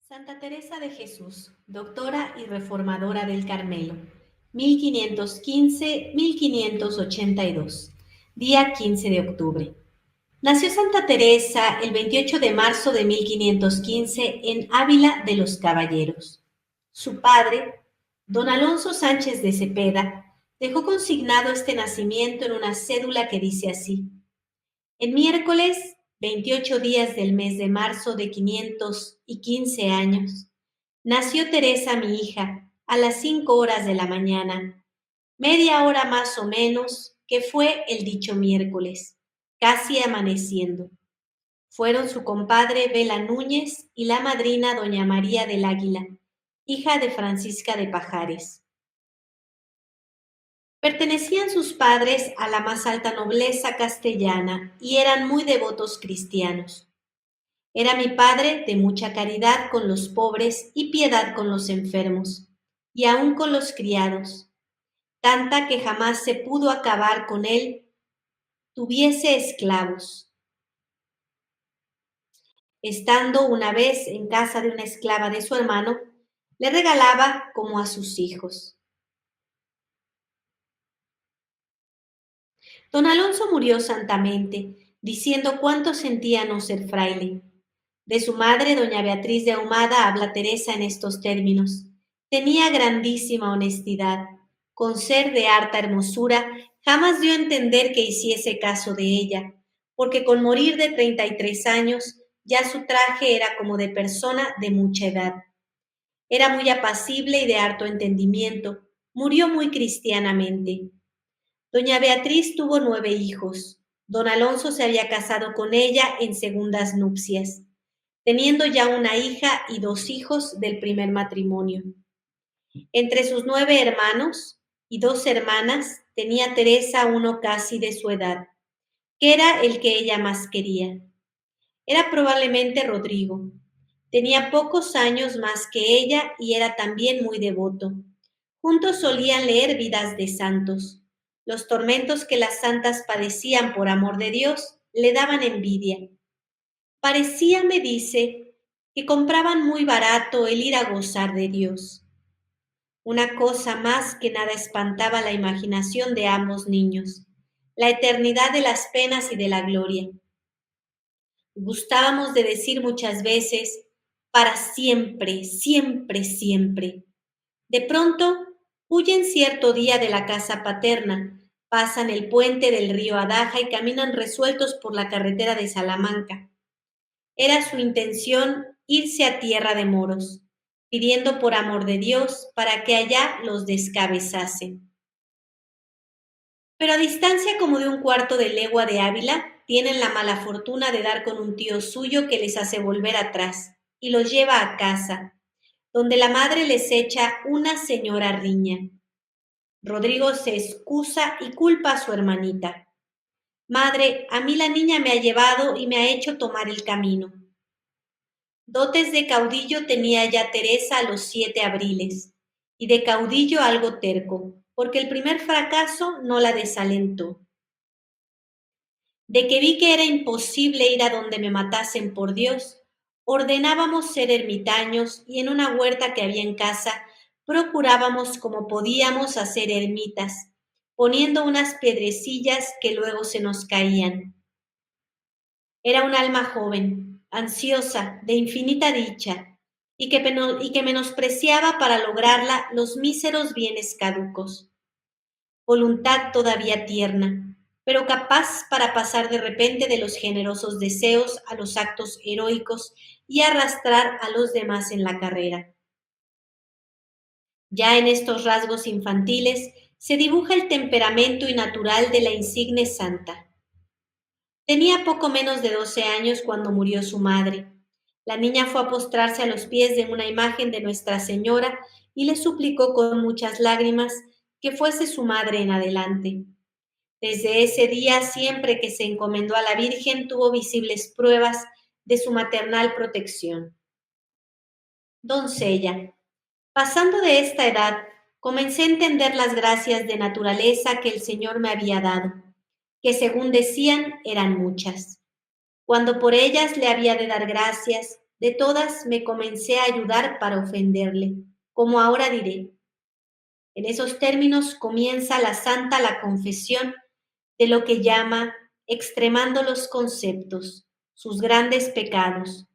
Santa Teresa de Jesús, doctora y reformadora del Carmelo, 1515-1582, día 15 de octubre. Nació Santa Teresa el 28 de marzo de 1515 en Ávila de los Caballeros. Su padre, don Alonso Sánchez de Cepeda, dejó consignado este nacimiento en una cédula que dice así: en miércoles 28 días del mes de marzo de 515 años, nació Teresa, mi hija, a las 5 horas de la mañana, media hora más o menos, que fue el dicho miércoles, casi amaneciendo. Fueron su compadre Bela Núñez y la madrina doña María del Águila, hija de Francisca de Pajares. Pertenecían sus padres a la más alta nobleza castellana y eran muy devotos cristianos. Era mi padre de mucha caridad con los pobres y piedad con los enfermos, y aun con los criados, tanta que jamás se pudo acabar con él tuviese esclavos. Estando una vez en casa de una esclava de su hermano, le regalaba como a sus hijos. Don Alonso murió santamente, diciendo cuánto sentía no ser fraile. De su madre, doña Beatriz de Ahumada, habla Teresa en estos términos: tenía grandísima honestidad, con ser de harta hermosura, jamás dio a entender que hiciese caso de ella, porque con morir de 33 años, ya su traje era como de persona de mucha edad. Era muy apacible y de harto entendimiento, murió muy cristianamente. Doña Beatriz tuvo 9 hijos. Don Alonso se había casado con ella en segundas nupcias, teniendo ya una hija y 2 hijos del primer matrimonio. Entre sus 9 hermanos y 2 hermanas tenía Teresa uno casi de su edad, que era el que ella más quería. Era probablemente Rodrigo. Tenía pocos años más que ella y era también muy devoto. Juntos solían leer vidas de santos. Los tormentos que las santas padecían por amor de Dios le daban envidia. Parecía, me dice, que compraban muy barato el ir a gozar de Dios. Una cosa más que nada espantaba la imaginación de ambos niños: la eternidad de las penas y de la gloria. Gustábamos de decir muchas veces: para siempre, siempre, siempre. De pronto, huyen cierto día de la casa paterna, pasan el puente del río Adaja y caminan resueltos por la carretera de Salamanca. Era su intención irse a tierra de moros, pidiendo por amor de Dios para que allá los descabezasen. Pero a distancia como de un cuarto de legua de Ávila, tienen la mala fortuna de dar con un tío suyo que les hace volver atrás y los lleva a casa, donde la madre les echa una señora riña. Rodrigo se excusa y culpa a su hermanita. Madre, a mí la niña me ha llevado y me ha hecho tomar el camino. Dotes de caudillo tenía ya Teresa a los 7 abriles, y de caudillo algo terco, porque el primer fracaso no la desalentó. De que vi que era imposible ir a donde me matasen por Dios, ordenábamos ser ermitaños y en una huerta que había en casa procurábamos como podíamos hacer ermitas, poniendo unas piedrecillas que luego se nos caían. Era un alma joven, ansiosa, de infinita dicha, y que menospreciaba para lograrla los míseros bienes caducos. Voluntad todavía tierna, pero capaz para pasar de repente de los generosos deseos a los actos heroicos y arrastrar a los demás en la carrera. Ya en estos rasgos infantiles se dibuja el temperamento y natural de la insigne santa. Tenía poco menos de 12 años cuando murió su madre. La niña fue a postrarse a los pies de una imagen de Nuestra Señora y le suplicó con muchas lágrimas que fuese su madre en adelante. Desde ese día, siempre que se encomendó a la Virgen, tuvo visibles pruebas de su maternal protección. Doncella. Pasando de esta edad, comencé a entender las gracias de naturaleza que el Señor me había dado, que según decían eran muchas. Cuando por ellas le había de dar gracias, De todas me comencé a ayudar para ofenderle, como ahora diré. En esos términos comienza la santa la confesión de lo que llama extremando los conceptos, sus grandes pecados.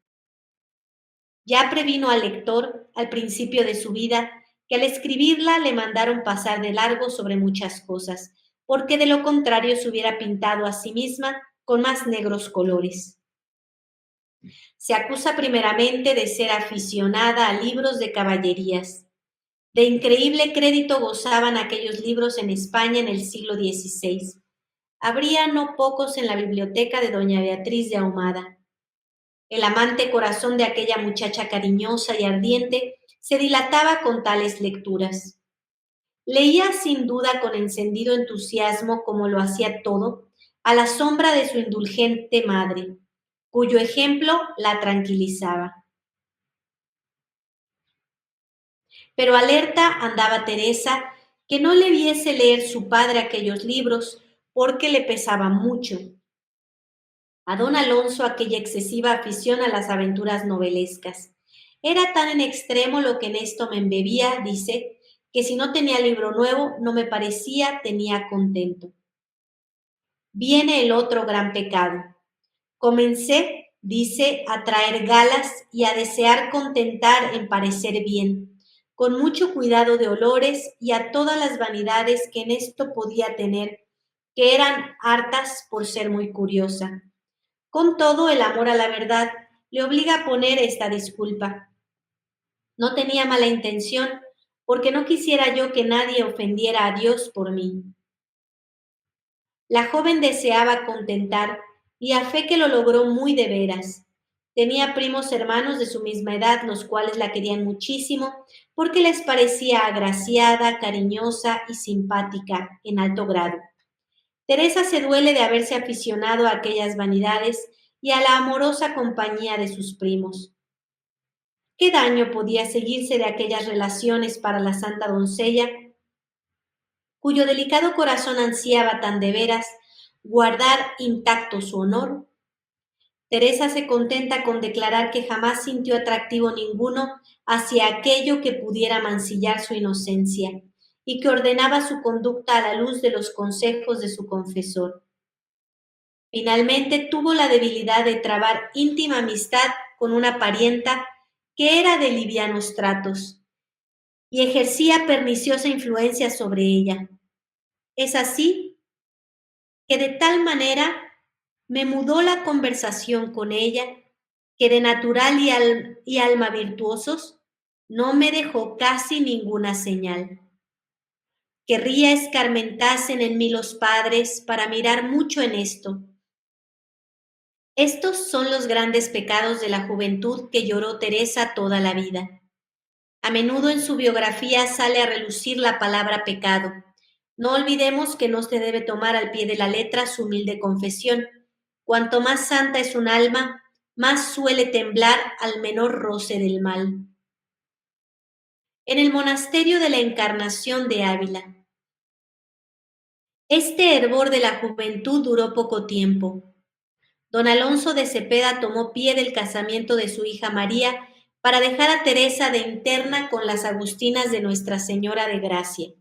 Ya previno al lector, al principio de su vida, que al escribirla le mandaron pasar de largo sobre muchas cosas, porque de lo contrario se hubiera pintado a sí misma con más negros colores. Se acusa primeramente de ser aficionada a libros de caballerías. De increíble crédito gozaban aquellos libros en España en el siglo XVI. Habría no pocos en la biblioteca de doña Beatriz de Ahumada. El amante corazón de aquella muchacha cariñosa y ardiente se dilataba con tales lecturas. Leía sin duda con encendido entusiasmo, como lo hacía todo, a la sombra de su indulgente madre, cuyo ejemplo la tranquilizaba. Pero alerta andaba Teresa, que no le viese leer su padre aquellos libros, porque le pesaba mucho. A don Alonso aquella excesiva afición a las aventuras novelescas. Era tan en extremo lo que en esto me embebía, dice, que si no tenía libro nuevo, no me parecía tenía contento. Viene el otro gran pecado. Comencé, dice, a traer galas y a desear contentar en parecer bien, con mucho cuidado de olores y a todas las vanidades que en esto podía tener, que eran hartas por ser muy curiosa. Con todo, el amor a la verdad le obliga a poner esta disculpa. No tenía mala intención, porque no quisiera yo que nadie ofendiera a Dios por mí. La joven deseaba contentar, y a fe que lo logró muy de veras. Tenía primos hermanos de su misma edad, los cuales la querían muchísimo, porque les parecía agraciada, cariñosa y simpática en alto grado. Teresa se duele de haberse aficionado a aquellas vanidades y a la amorosa compañía de sus primos. ¿Qué daño podía seguirse de aquellas relaciones para la santa doncella, cuyo delicado corazón ansiaba tan de veras guardar intacto su honor? Teresa se contenta con declarar que jamás sintió atractivo ninguno hacia aquello que pudiera mancillar su inocencia y que ordenaba su conducta a la luz de los consejos de su confesor. Finalmente tuvo la debilidad de trabar íntima amistad con una parienta que era de livianos tratos y ejercía perniciosa influencia sobre ella. Es así que de tal manera me mudó la conversación con ella que de natural y alma virtuosos no me dejó casi ninguna señal. Querría escarmentasen en mí los padres para mirar mucho en esto. Estos son los grandes pecados de la juventud que lloró Teresa toda la vida. A menudo en su biografía sale a relucir la palabra pecado. No olvidemos que no se debe tomar al pie de la letra su humilde confesión. Cuanto más santa es un alma, más suele temblar al menor roce del mal. En el monasterio de la Encarnación de Ávila. Este hervor de la juventud duró poco tiempo. Don Alonso de Cepeda tomó pie del casamiento de su hija María para dejar a Teresa de interna con las agustinas de Nuestra Señora de Gracia.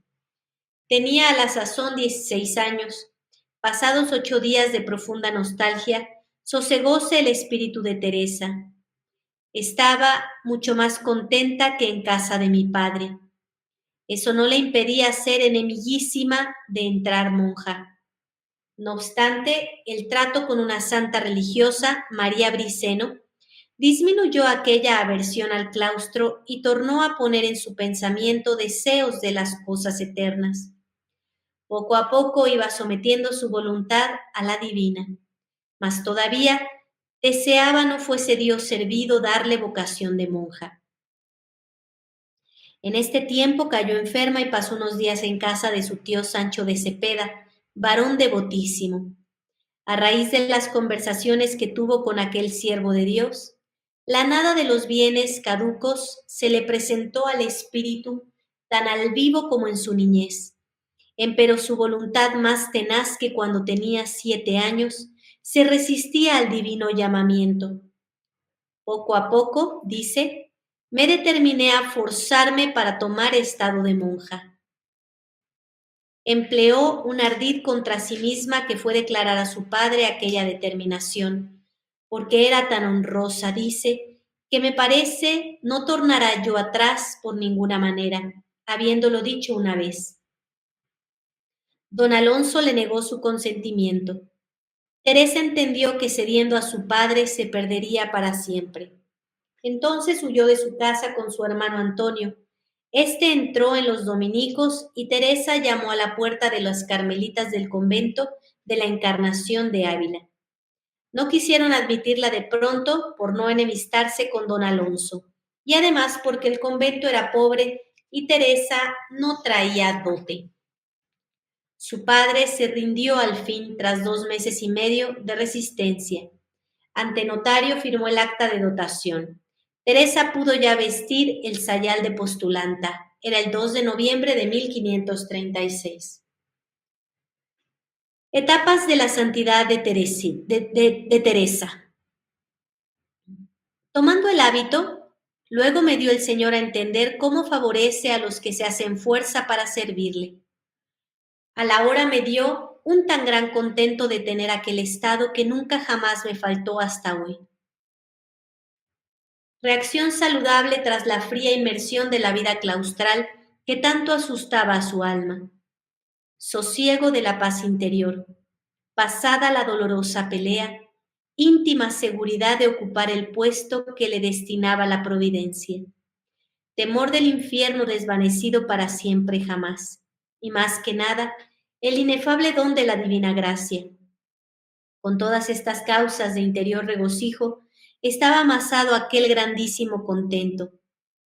Tenía a la sazón 16 años. Pasados 8 días de profunda nostalgia, sosegóse el espíritu de Teresa. Estaba mucho más contenta que en casa de mi padre. Eso no le impedía ser enemiguísima de entrar monja. No obstante, el trato con una santa religiosa, María Briceno, disminuyó aquella aversión al claustro y tornó a poner en su pensamiento deseos de las cosas eternas. Poco a poco iba sometiendo su voluntad a la divina, mas todavía deseaba no fuese Dios servido darle vocación de monja. En este tiempo cayó enferma y pasó unos días en casa de su tío Sancho de Cepeda, varón devotísimo. A raíz de las conversaciones que tuvo con aquel siervo de Dios, la nada de los bienes caducos se le presentó al espíritu tan al vivo como en su niñez. Empero su voluntad más tenaz que cuando tenía 7 años, se resistía al divino llamamiento. Poco a poco, dice, me determiné a forzarme para tomar estado de monja. Empleó un ardid contra sí misma que fue declarar a su padre aquella determinación, porque era tan honrosa, dice, que me parece no tornará yo atrás por ninguna manera, habiéndolo dicho una vez. Don Alonso le negó su consentimiento. Teresa entendió que cediendo a su padre se perdería para siempre. Entonces huyó de su casa con su hermano Antonio. Este entró en los dominicos y Teresa llamó a la puerta de las carmelitas del convento de la Encarnación de Ávila. No quisieron admitirla de pronto por no enemistarse con don Alonso, y además porque el convento era pobre y Teresa no traía dote. Su padre se rindió al fin tras 2 meses y medio de resistencia. Ante notario firmó el acta de dotación. Teresa pudo ya vestir el sayal de postulanta. Era el 2 de noviembre de 1536. Etapas de la santidad de Teresa. Tomando el hábito, luego me dio el Señor a entender cómo favorece a los que se hacen fuerza para servirle. A la hora me dio un tan gran contento de tener aquel estado que nunca jamás me faltó hasta hoy. Reacción saludable tras la fría inmersión de la vida claustral que tanto asustaba a su alma. Sosiego de la paz interior. Pasada la dolorosa pelea, íntima seguridad de ocupar el puesto que le destinaba la providencia. Temor del infierno desvanecido para siempre jamás. Y más que nada, el inefable don de la divina gracia. Con todas estas causas de interior regocijo, estaba amasado aquel grandísimo contento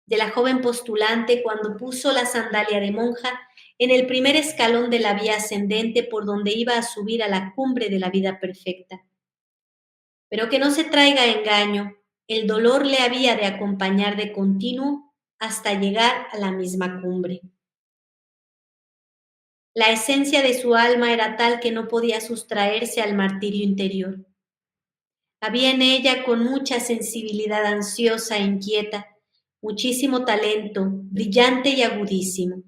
de la joven postulante cuando puso la sandalia de monja en el primer escalón de la vía ascendente por donde iba a subir a la cumbre de la vida perfecta. Pero que no se traiga engaño, el dolor le había de acompañar de continuo hasta llegar a la misma cumbre. La esencia de su alma era tal que no podía sustraerse al martirio interior. Había en ella con mucha sensibilidad ansiosa e inquieta, muchísimo talento, brillante y agudísimo.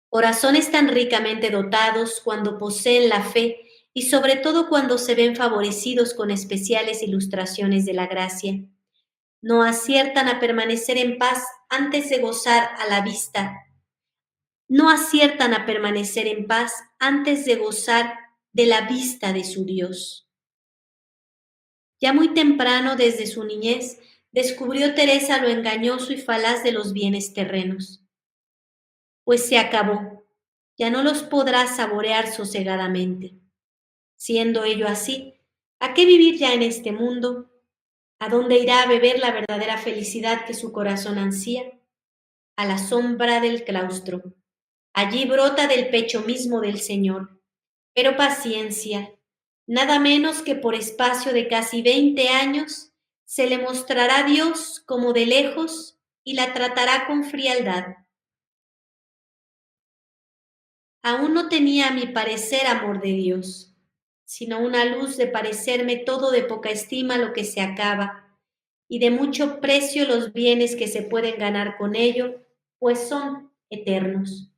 Corazones tan ricamente dotados cuando poseen la fe y sobre todo cuando se ven favorecidos con especiales ilustraciones de la gracia, no aciertan a permanecer en paz antes de gozar a la vista. No aciertan a permanecer en paz antes de gozar de la vista de su Dios. Ya muy temprano, desde su niñez, descubrió Teresa lo engañoso y falaz de los bienes terrenos. Pues se acabó, ya no los podrá saborear sosegadamente. Siendo ello así, ¿a qué vivir ya en este mundo? ¿A dónde irá a beber la verdadera felicidad que su corazón ansía? A la sombra del claustro. Allí brota del pecho mismo del Señor. Pero paciencia, nada menos que por espacio de casi 20 años se le mostrará Dios como de lejos y la tratará con frialdad. Aún no tenía a mi parecer amor de Dios, sino una luz de parecerme todo de poca estima lo que se acaba, y de mucho precio los bienes que se pueden ganar con ello, pues son eternos.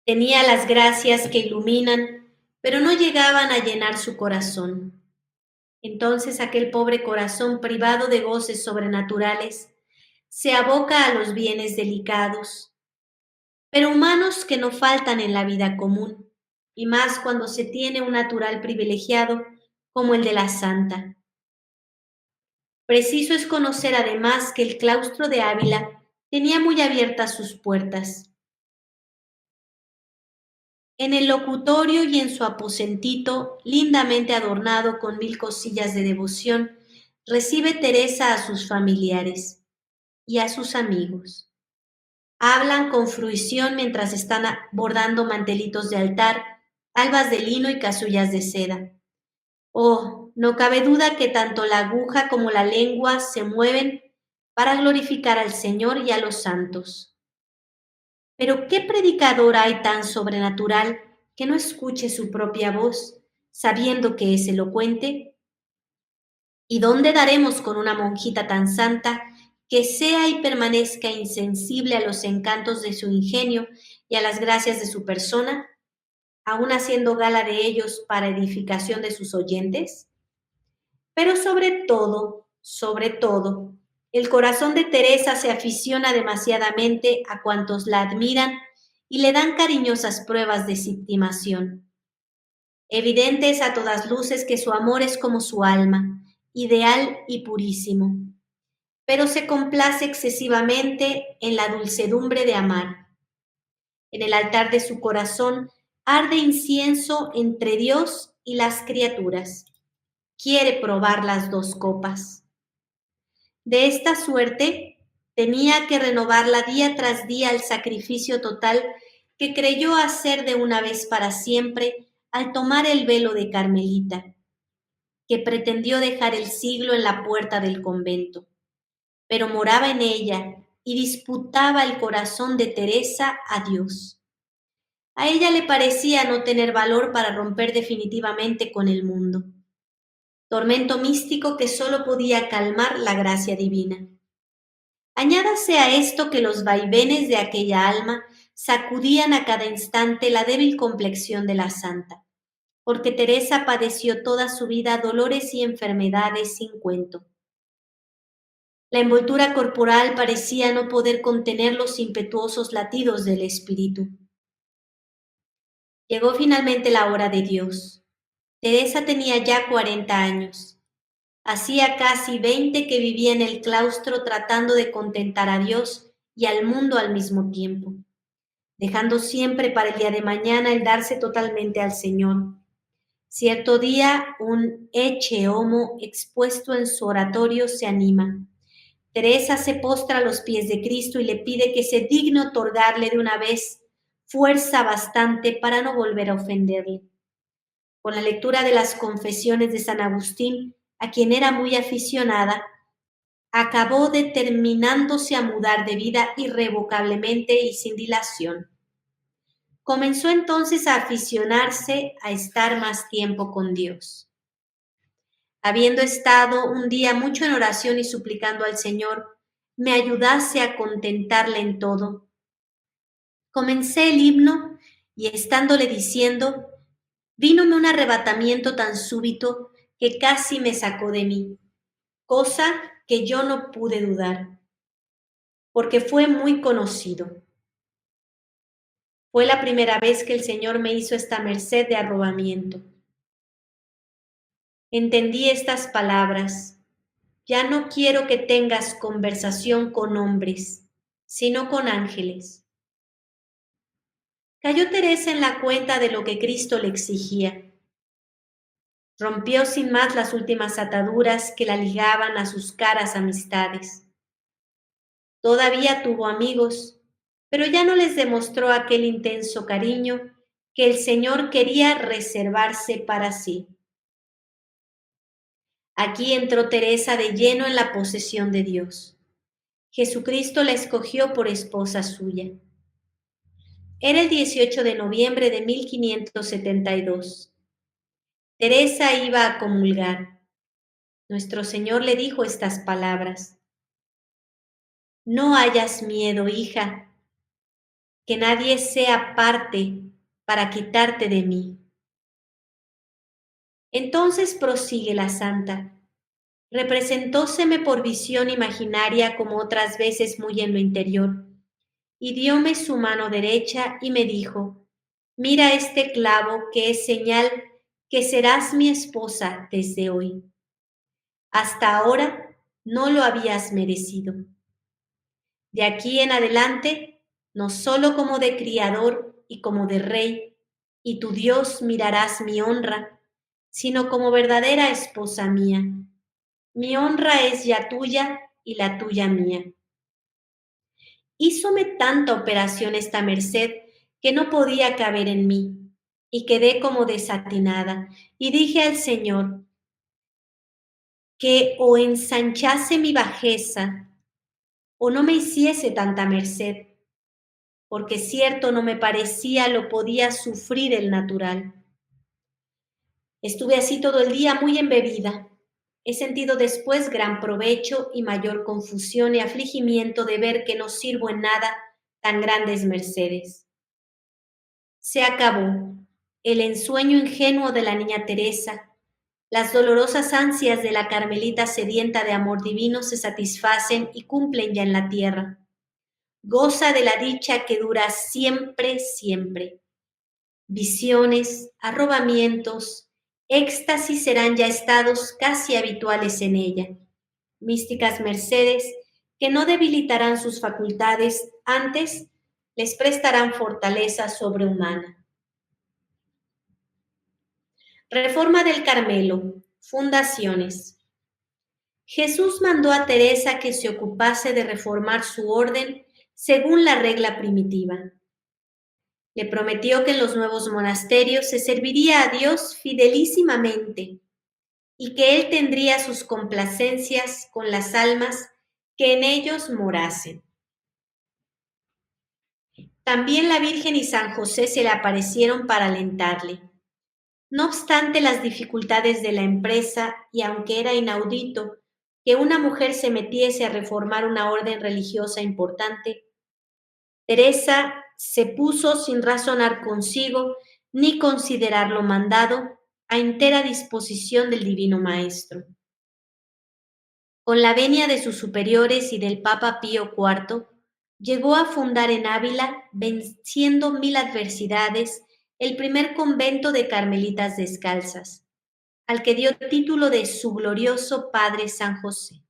Tenía las gracias que iluminan, pero no llegaban a llenar su corazón. Entonces aquel pobre corazón privado de goces sobrenaturales se aboca a los bienes delicados, pero humanos que no faltan en la vida común, y más cuando se tiene un natural privilegiado como el de la santa. Preciso es conocer además que el claustro de Ávila tenía muy abiertas sus puertas. En el locutorio y en su aposentito, lindamente adornado con 1000 cosillas de devoción, recibe Teresa a sus familiares y a sus amigos. Hablan con fruición mientras están bordando mantelitos de altar, albas de lino y casullas de seda. Oh, no cabe duda que tanto la aguja como la lengua se mueven para glorificar al Señor y a los santos. Pero ¿qué predicador hay tan sobrenatural que no escuche su propia voz, sabiendo que es elocuente? ¿Y dónde daremos con una monjita tan santa que sea y permanezca insensible a los encantos de su ingenio y a las gracias de su persona, aun haciendo gala de ellos para edificación de sus oyentes? Pero sobre todo, el corazón de Teresa se aficiona demasiadamente a cuantos la admiran y le dan cariñosas pruebas de estimación. Evidente es a todas luces que su amor es como su alma, ideal y purísimo, pero se complace excesivamente en la dulcedumbre de amar. En el altar de su corazón arde incienso entre Dios y las criaturas. Quiere probar las dos copas. De esta suerte, tenía que renovarla día tras día el sacrificio total que creyó hacer de una vez para siempre al tomar el velo de Carmelita, que pretendió dejar el siglo en la puerta del convento, pero moraba en ella y disputaba el corazón de Teresa a Dios. A ella le parecía no tener valor para romper definitivamente con el mundo, tormento místico que solo podía calmar la gracia divina. Añádase a esto que los vaivenes de aquella alma sacudían a cada instante la débil complexión de la santa, porque Teresa padeció toda su vida dolores y enfermedades sin cuento. La envoltura corporal parecía no poder contener los impetuosos latidos del espíritu. Llegó finalmente la hora de Dios. Teresa tenía ya 40 años. Hacía casi 20 que vivía en el claustro tratando de contentar a Dios y al mundo al mismo tiempo, dejando siempre para el día de mañana el darse totalmente al Señor. Cierto día, un ecce homo expuesto en su oratorio se anima. Teresa se postra a los pies de Cristo y le pide que se digne otorgarle de una vez fuerza bastante para no volver a ofenderle. Con la lectura de las confesiones de San Agustín, a quien era muy aficionada, acabó determinándose a mudar de vida irrevocablemente y sin dilación. Comenzó entonces a aficionarse a estar más tiempo con Dios. Habiendo estado un día mucho en oración y suplicando al Señor me ayudase a contentarle en todo, comencé el himno y estándole diciendo, vínome un arrebatamiento tan súbito que casi me sacó de mí, cosa que yo no pude dudar, porque fue muy conocido. Fue la primera vez que el Señor me hizo esta merced de arrobamiento. Entendí estas palabras. Ya no quiero que tengas conversación con hombres, sino con ángeles. Cayó Teresa en la cuenta de lo que Cristo le exigía. Rompió sin más las últimas ataduras que la ligaban a sus caras amistades. Todavía tuvo amigos, pero ya no les demostró aquel intenso cariño que el Señor quería reservarse para sí. Aquí entró Teresa de lleno en la posesión de Dios. Jesucristo la escogió por esposa suya. Era el 18 de noviembre de 1572. Teresa iba a comulgar. Nuestro Señor le dijo estas palabras. No hayas miedo, hija, que nadie sea parte para quitarte de mí. Entonces prosigue la santa. Representóseme por visión imaginaria como otras veces muy en lo interior, y dióme su mano derecha y me dijo, mira este clavo que es señal que serás mi esposa desde hoy. Hasta ahora no lo habías merecido. De aquí en adelante, no solo como de criador y como de rey, y tu Dios mirarás mi honra, sino como verdadera esposa mía. Mi honra es ya tuya y la tuya mía. Hízome tanta operación esta merced que no podía caber en mí, y quedé como desatinada, y dije al Señor que o ensanchase mi bajeza, o no me hiciese tanta merced, porque cierto no me parecía lo podía sufrir el natural. Estuve así todo el día muy embebida, He sentido después gran provecho y mayor confusión y afligimiento de ver que no sirvo en nada tan grandes mercedes. Se acabó el ensueño ingenuo de la niña Teresa. Las dolorosas ansias de la Carmelita sedienta de amor divino se satisfacen y cumplen ya en la tierra. Goza de la dicha que dura siempre, siempre. Visiones, arrobamientos, éxtasis serán ya estados casi habituales en ella. Místicas mercedes que no debilitarán sus facultades, antes les prestarán fortaleza sobrehumana. Reforma del Carmelo. Fundaciones. Jesús mandó a Teresa que se ocupase de reformar su orden según la regla primitiva. Le prometió que en los nuevos monasterios se serviría a Dios fidelísimamente y que Él tendría sus complacencias con las almas que en ellos morasen. También la Virgen y San José se le aparecieron para alentarle. No obstante las dificultades de la empresa, y aunque era inaudito que una mujer se metiese a reformar una orden religiosa importante, Teresa se puso sin razonar consigo ni considerar lo mandado a entera disposición del Divino Maestro. Con la venia de sus superiores y del Papa Pío IV, llegó a fundar en Ávila, venciendo 1000 adversidades, el primer convento de carmelitas descalzas, al que dio título de su glorioso Padre San José,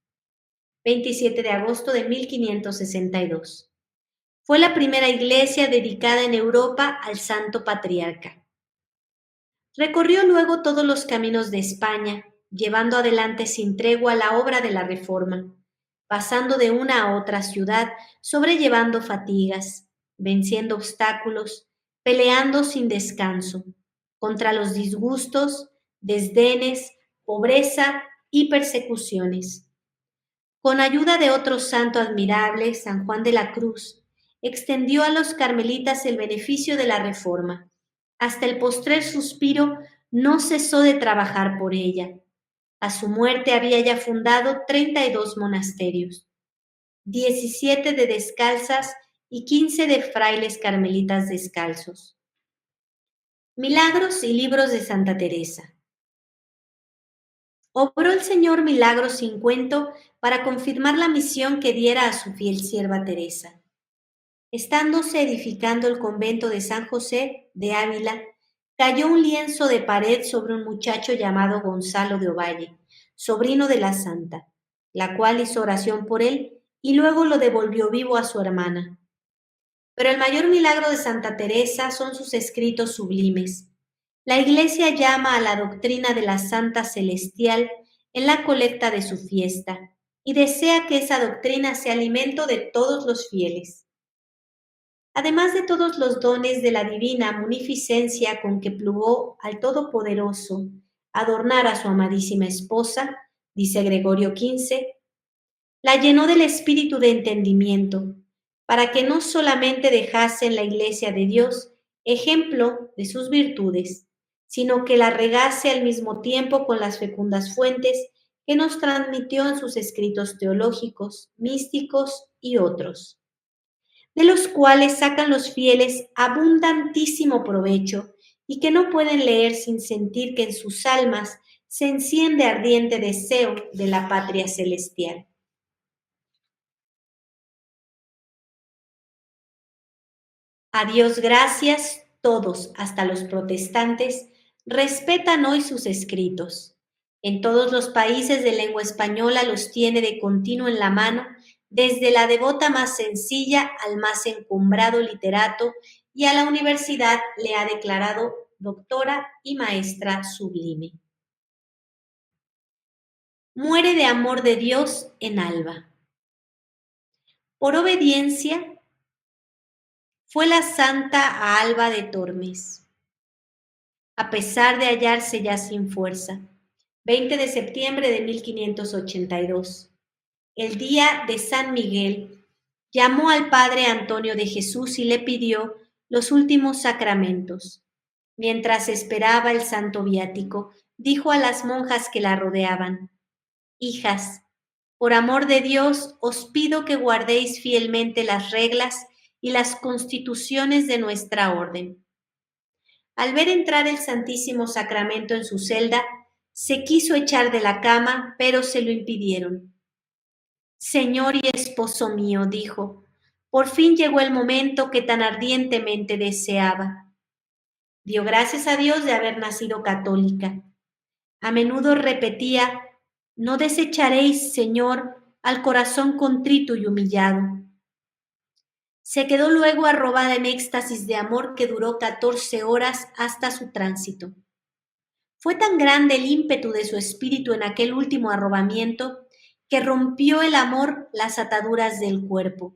27 de agosto de 1562. Fue la primera iglesia dedicada en Europa al Santo Patriarca. Recorrió luego todos los caminos de España, llevando adelante sin tregua la obra de la Reforma, pasando de una a otra ciudad, sobrellevando fatigas, venciendo obstáculos, peleando sin descanso, contra los disgustos, desdenes, pobreza y persecuciones. Con ayuda de otro santo admirable, San Juan de la Cruz, extendió a los carmelitas el beneficio de la Reforma. Hasta el postrer suspiro no cesó de trabajar por ella. A su muerte había ya fundado 32 monasterios, 17 de descalzas y 15 de frailes carmelitas descalzos. Milagros y libros de Santa Teresa. Obró el Señor milagros sin cuento para confirmar la misión que diera a su fiel sierva Teresa. Estándose edificando el convento de San José de Ávila, cayó un lienzo de pared sobre un muchacho llamado Gonzalo de Ovalle, sobrino de la santa, la cual hizo oración por él y luego lo devolvió vivo a su hermana. Pero el mayor milagro de Santa Teresa son sus escritos sublimes. La Iglesia llama a la doctrina de la Santa Celestial en la colecta de su fiesta y desea que esa doctrina sea alimento de todos los fieles. Además de todos los dones de la divina munificencia con que plugó al Todopoderoso adornar a su amadísima esposa, dice Gregorio XV, la llenó del espíritu de entendimiento, para que no solamente dejase en la Iglesia de Dios ejemplo de sus virtudes, sino que la regase al mismo tiempo con las fecundas fuentes que nos transmitió en sus escritos teológicos, místicos y otros, de los cuales sacan los fieles abundantísimo provecho y que no pueden leer sin sentir que en sus almas se enciende ardiente deseo de la patria celestial. A Dios gracias, todos, hasta los protestantes, respetan hoy sus escritos. En todos los países de lengua española los tiene de continuo en la mano, desde la devota más sencilla al más encumbrado literato, y a la universidad le ha declarado doctora y maestra sublime. Muere de amor de Dios en Alba. Por obediencia, fue la santa a Alba de Tormes, a pesar de hallarse ya sin fuerza. 20 de septiembre de 1582. El día de San Miguel, llamó al padre Antonio de Jesús y le pidió los últimos sacramentos. Mientras esperaba el santo viático, dijo a las monjas que la rodeaban: Hijas, por amor de Dios, os pido que guardéis fielmente las reglas y las constituciones de nuestra orden. Al ver entrar el Santísimo Sacramento en su celda, se quiso echar de la cama, pero se lo impidieron. Señor y esposo mío, dijo, por fin llegó el momento que tan ardientemente deseaba. Dio gracias a Dios de haber nacido católica. A menudo repetía, no desecharéis, Señor, al corazón contrito y humillado. Se quedó luego arrobada en éxtasis de amor que duró 14 horas hasta su tránsito. Fue tan grande el ímpetu de su espíritu en aquel último arrobamiento que rompió el amor las ataduras del cuerpo,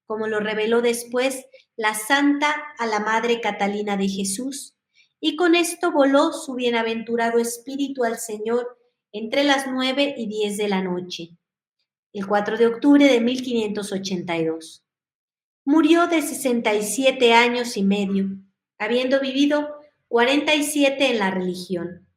como lo reveló después la santa a la Madre Catalina de Jesús, y con esto voló su bienaventurado espíritu al Señor entre las 9:10 de la noche, el 4 de octubre de 1582. Murió de 67 años y medio, habiendo vivido 47 en la religión.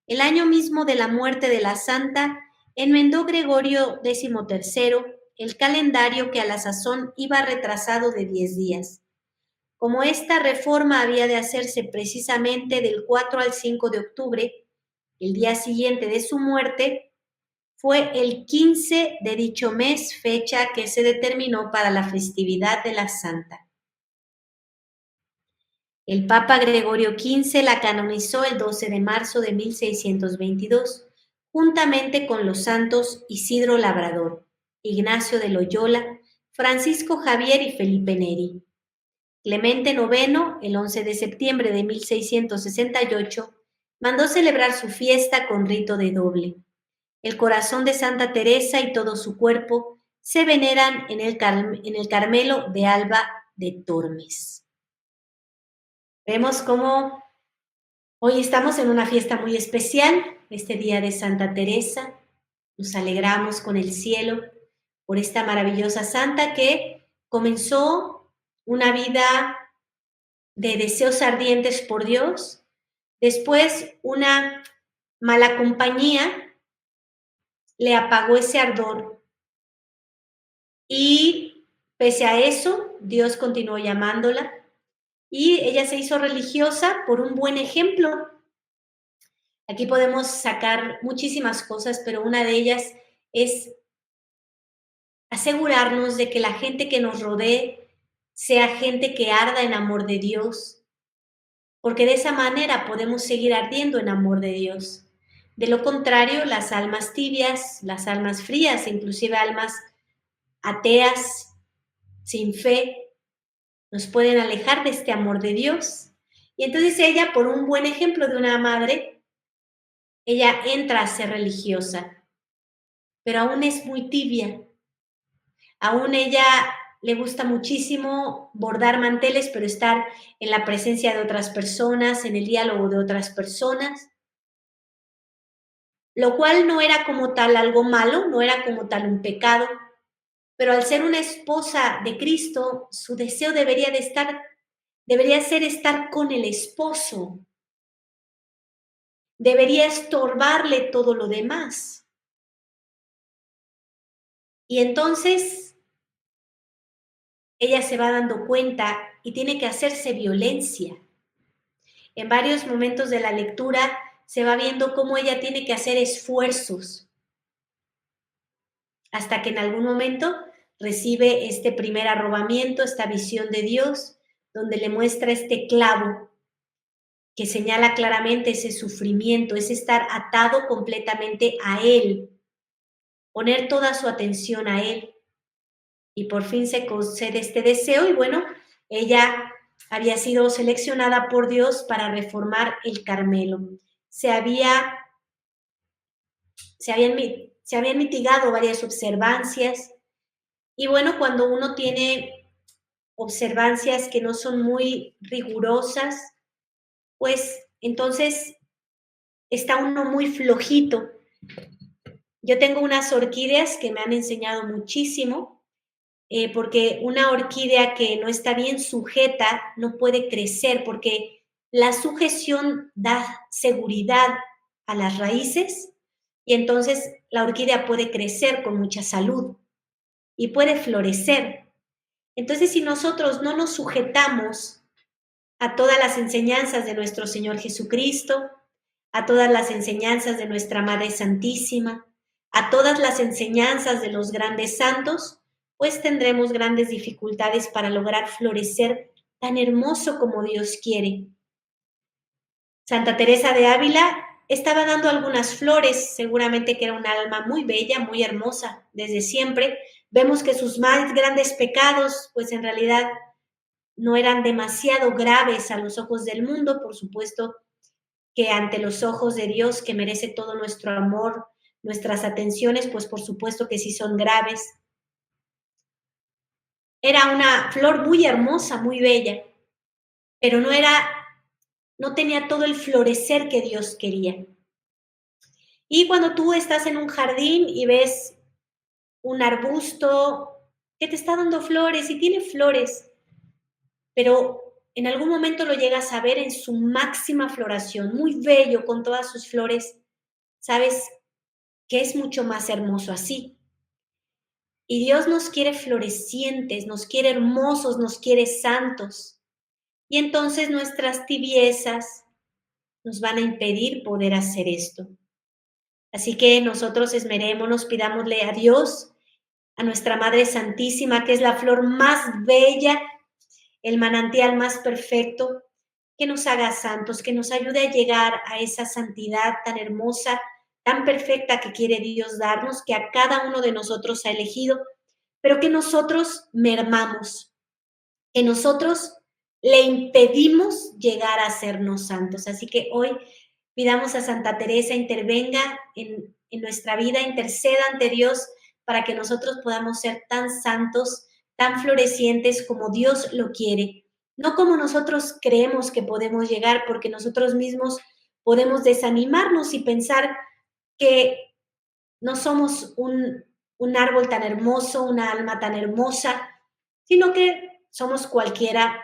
El año mismo de la muerte de la santa, enmendó Gregorio XIII el calendario que a la sazón iba retrasado de 10 días. Como esta reforma había de hacerse precisamente del 4 al 5 de octubre, el día siguiente de su muerte, fue el 15 de dicho mes, fecha que se determinó para la festividad de la santa. El Papa Gregorio XV la canonizó el 12 de marzo de 1622, juntamente con los santos Isidro Labrador, Ignacio de Loyola, Francisco Javier y Felipe Neri. Clemente IX, el 11 de septiembre de 1668, mandó celebrar su fiesta con rito de doble. El corazón de Santa Teresa y todo su cuerpo se veneran en el Carmelo de Alba de Tormes. Vemos cómo hoy estamos en una fiesta muy especial, este día de Santa Teresa. Nos alegramos con el cielo por esta maravillosa santa que comenzó una vida de deseos ardientes por Dios. Después, una mala compañía le apagó ese ardor. Y pese a eso, Dios continuó llamándola. Y ella se hizo religiosa por un buen ejemplo. Aquí podemos sacar muchísimas cosas, pero una de ellas es asegurarnos de que la gente que nos rodee sea gente que arda en amor de Dios, porque de esa manera podemos seguir ardiendo en amor de Dios. De lo contrario, las almas tibias, las almas frías, inclusive almas ateas, sin fe, nos pueden alejar de este amor de Dios. Y entonces ella, por un buen ejemplo de una madre, ella entra a ser religiosa, pero aún es muy tibia. Aún ella le gusta muchísimo bordar manteles, pero estar en la presencia de otras personas, en el diálogo de otras personas, lo cual no era como tal algo malo, no era como tal un pecado, pero al ser una esposa de Cristo, su deseo debería ser estar con el esposo, debería estorbarle todo lo demás. Y entonces ella se va dando cuenta y tiene que hacerse violencia. En varios momentos de la lectura se va viendo cómo ella tiene que hacer esfuerzos hasta que en algún momento recibe este primer arrobamiento, esta visión de Dios, donde le muestra este clavo que señala claramente ese sufrimiento, es estar atado completamente a Él, poner toda su atención a Él. Y por fin se concede este deseo y bueno, ella había sido seleccionada por Dios para reformar el Carmelo. Se habían mitigado varias observancias y bueno, cuando uno tiene observancias que no son muy rigurosas, pues entonces está uno muy flojito. Yo tengo unas orquídeas que me han enseñado muchísimo, porque una orquídea que no está bien sujeta no puede crecer, porque la sujeción da seguridad a las raíces y entonces la orquídea puede crecer con mucha salud y puede florecer. Entonces, si nosotros no nos sujetamos a todas las enseñanzas de nuestro Señor Jesucristo, a todas las enseñanzas de nuestra Madre Santísima, a todas las enseñanzas de los grandes santos, pues tendremos grandes dificultades para lograr florecer tan hermoso como Dios quiere. Santa Teresa de Ávila estaba dando algunas flores, seguramente que era un alma muy bella, muy hermosa desde siempre. Vemos que sus más grandes pecados, pues en realidad no eran demasiado graves a los ojos del mundo, por supuesto que ante los ojos de Dios, que merece todo nuestro amor, nuestras atenciones, pues por supuesto que sí son graves. Era una flor muy hermosa, muy bella, pero no tenía todo el florecer que Dios quería. Y cuando tú estás en un jardín y ves un arbusto que te está dando flores y tiene flores, pero en algún momento lo llegas a ver en su máxima floración, muy bello con todas sus flores, sabes que es mucho más hermoso así. Y Dios nos quiere florecientes, nos quiere hermosos, nos quiere santos. Y entonces nuestras tibiezas nos van a impedir poder hacer esto. Así que nosotros esmerémonos, pidámosle a Dios, a nuestra Madre Santísima, que es la flor más bella, el manantial más perfecto, que nos haga santos, que nos ayude a llegar a esa santidad tan hermosa, tan perfecta que quiere Dios darnos, que a cada uno de nosotros ha elegido, pero que nosotros mermamos, que nosotros le impedimos llegar a sernos santos. Así que hoy pidamos a Santa Teresa intervenga en nuestra vida, interceda ante Dios para que nosotros podamos ser tan santos, tan florecientes como Dios lo quiere. No como nosotros creemos que podemos llegar, porque nosotros mismos podemos desanimarnos y pensar que no somos un árbol tan hermoso, una alma tan hermosa, sino que somos cualquiera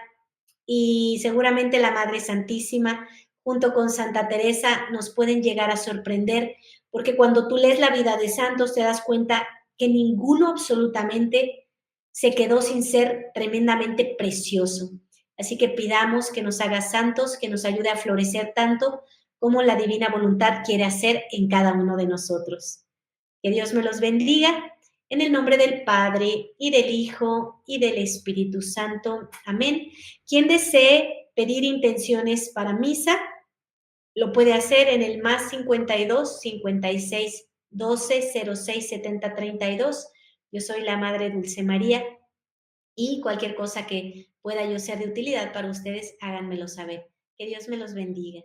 y seguramente la Madre Santísima junto con Santa Teresa nos pueden llegar a sorprender, porque cuando tú lees la vida de santos te das cuenta que ninguno absolutamente se quedó sin ser tremendamente precioso. Así que pidamos que nos haga santos, que nos ayude a florecer tanto como la divina voluntad quiere hacer en cada uno de nosotros. Que Dios me los bendiga. En el nombre del Padre, y del Hijo, y del Espíritu Santo. Amén. Quien desee pedir intenciones para misa, lo puede hacer en el más 52 56 12 06 70 32. Yo soy la Madre Dulce María y cualquier cosa que pueda yo ser de utilidad para ustedes, háganmelo saber. Que Dios me los bendiga.